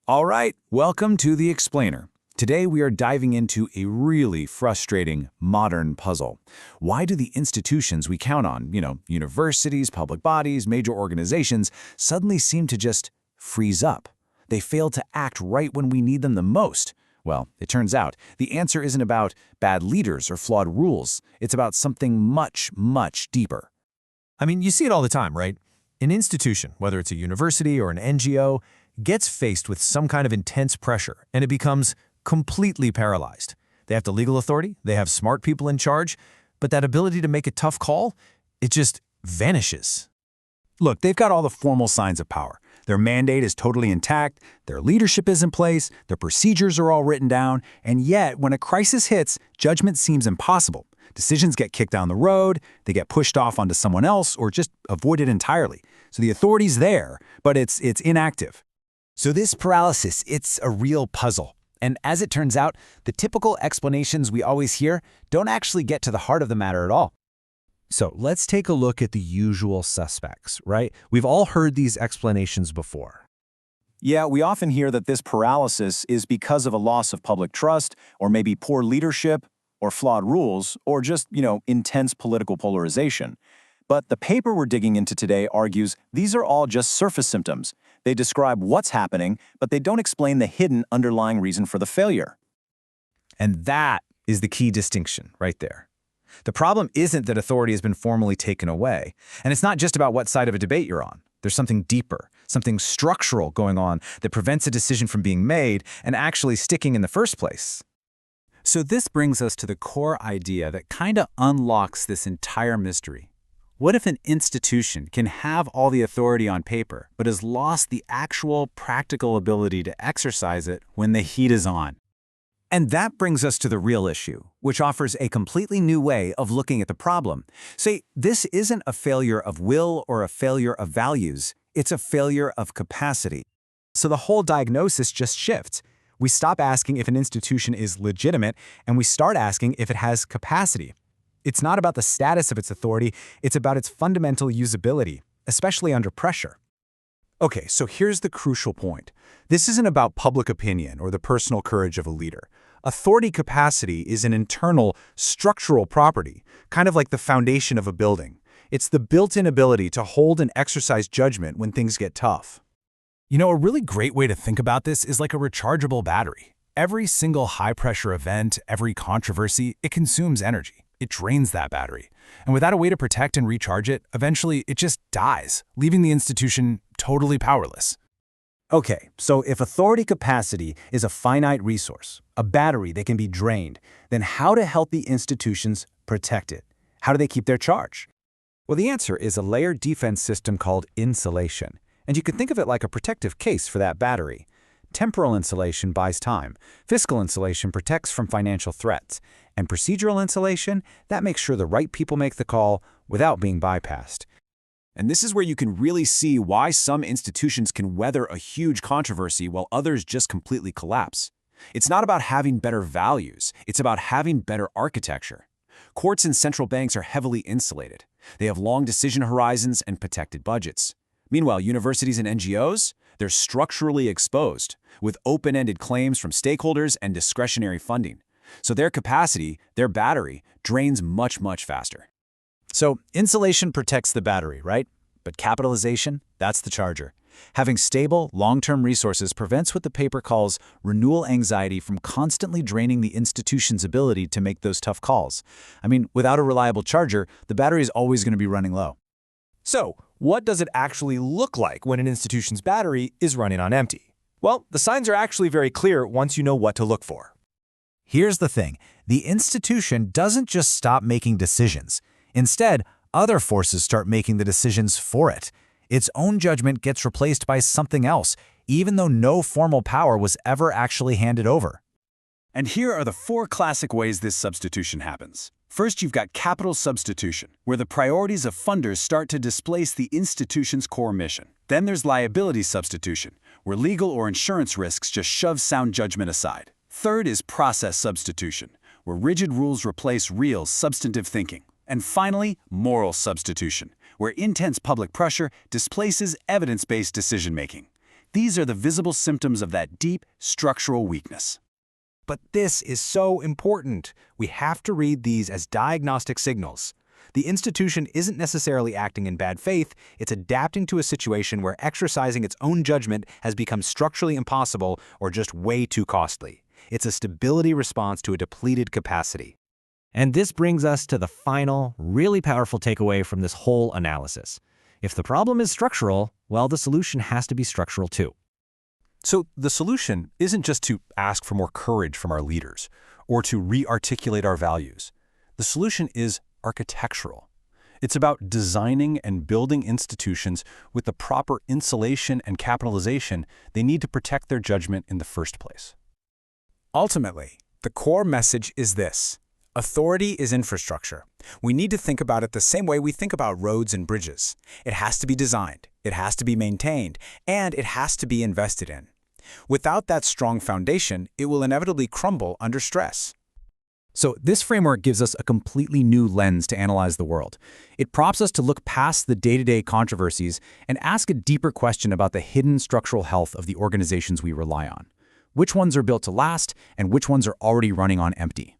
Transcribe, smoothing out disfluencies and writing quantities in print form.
All right, welcome to The Explainer. Today we are diving into a really frustrating modern puzzle. Why do the institutions we count on, universities, public bodies, major organizations, suddenly seem to just freeze up? They fail to act right when we need them the most. Well, it turns out the answer isn't about bad leaders or flawed rules. It's about something much, much deeper. I mean, you see it all the time, right? An institution, whether it's a university or an NGO, gets faced with some kind of intense pressure, and it becomes completely paralyzed. They have the legal authority, they have smart people in charge, but that ability to make a tough call, it just vanishes. Look, they've got all the formal signs of power. Their mandate is totally intact, their leadership is in place, their procedures are all written down, and yet, when a crisis hits, judgment seems impossible. Decisions get kicked down the road, they get pushed off onto someone else, or just avoided entirely. So the authority's there, but it's inactive. So this paralysis, it's a real puzzle. And as it turns out, the typical explanations we always hear don't actually get to the heart of the matter at all. So let's take a look at the usual suspects, right? We've all heard these explanations before. Yeah, we often hear that this paralysis is because of a loss of public trust, or maybe poor leadership, or flawed rules, or just, intense political polarization. But the paper we're digging into today argues these are all just surface symptoms. They describe what's happening, but they don't explain the hidden underlying reason for the failure. And that is the key distinction right there. The problem isn't that authority has been formally taken away, and it's not just about what side of a debate you're on. There's something deeper, something structural going on that prevents a decision from being made and actually sticking in the first place. So this brings us to the core idea that kind of unlocks this entire mystery. What if an institution can have all the authority on paper, but has lost the actual practical ability to exercise it when the heat is on? And that brings us to the real issue, which offers a completely new way of looking at the problem. Say, this isn't a failure of will or a failure of values, it's a failure of capacity. So the whole diagnosis just shifts. We stop asking if an institution is legitimate, and we start asking if it has capacity. It's not about the status of its authority, it's about its fundamental usability, especially under pressure. Okay, so here's the crucial point. This isn't about public opinion or the personal courage of a leader. Authority capacity is an internal, structural property, kind of like the foundation of a building. It's the built-in ability to hold and exercise judgment when things get tough. A really great way to think about this is like a rechargeable battery. Every single high-pressure event, every controversy, it consumes energy. It drains that battery. And without a way to protect and recharge it, eventually it just dies, leaving the institution totally powerless. Okay, so if authority capacity is a finite resource, a battery that can be drained, then how do healthy institutions protect it? How do they keep their charge? Well, the answer is a layered defense system called insulation. And you can think of it like a protective case for that battery. Temporal insulation buys time, fiscal insulation protects from financial threats, and procedural insulation, that makes sure the right people make the call without being bypassed. And this is where you can really see why some institutions can weather a huge controversy while others just completely collapse. It's not about having better values, it's about having better architecture. Courts and central banks are heavily insulated. They have long decision horizons and protected budgets. Meanwhile, universities and NGOs, they're structurally exposed, with open-ended claims from stakeholders and discretionary funding. So their capacity, their battery, drains much, much faster. So insulation protects the battery, right? But capitalization, that's the charger. Having stable, long-term resources prevents what the paper calls renewal anxiety from constantly draining the institution's ability to make those tough calls. I mean, without a reliable charger, the battery is always going to be running low. So, what does it actually look like when an institution's battery is running on empty? Well, the signs are actually very clear once you know what to look for. Here's the thing. The institution doesn't just stop making decisions. Instead, other forces start making the decisions for it. Its own judgment gets replaced by something else, even though no formal power was ever actually handed over. And here are the 4 classic ways this substitution happens. First, you've got capital substitution, where the priorities of funders start to displace the institution's core mission. Then there's liability substitution, where legal or insurance risks just shove sound judgment aside. Third is process substitution, where rigid rules replace real, substantive thinking. And finally, moral substitution, where intense public pressure displaces evidence-based decision-making. These are the visible symptoms of that deep structural weakness. But this is so important. We have to read these as diagnostic signals. The institution isn't necessarily acting in bad faith, it's adapting to a situation where exercising its own judgment has become structurally impossible or just way too costly. It's a stability response to a depleted capacity. And this brings us to the final, really powerful takeaway from this whole analysis. If the problem is structural, well, the solution has to be structural too. So the solution isn't just to ask for more courage from our leaders or to re-articulate our values. The solution is architectural. It's about designing and building institutions with the proper insulation and capitalization they need to protect their judgment in the first place. Ultimately, the core message is this. Authority is infrastructure. We need to think about it the same way we think about roads and bridges. It has to be designed, it has to be maintained, and it has to be invested in. Without that strong foundation, it will inevitably crumble under stress. So this framework gives us a completely new lens to analyze the world. It prompts us to look past the day-to-day controversies and ask a deeper question about the hidden structural health of the organizations we rely on. Which ones are built to last, and which ones are already running on empty?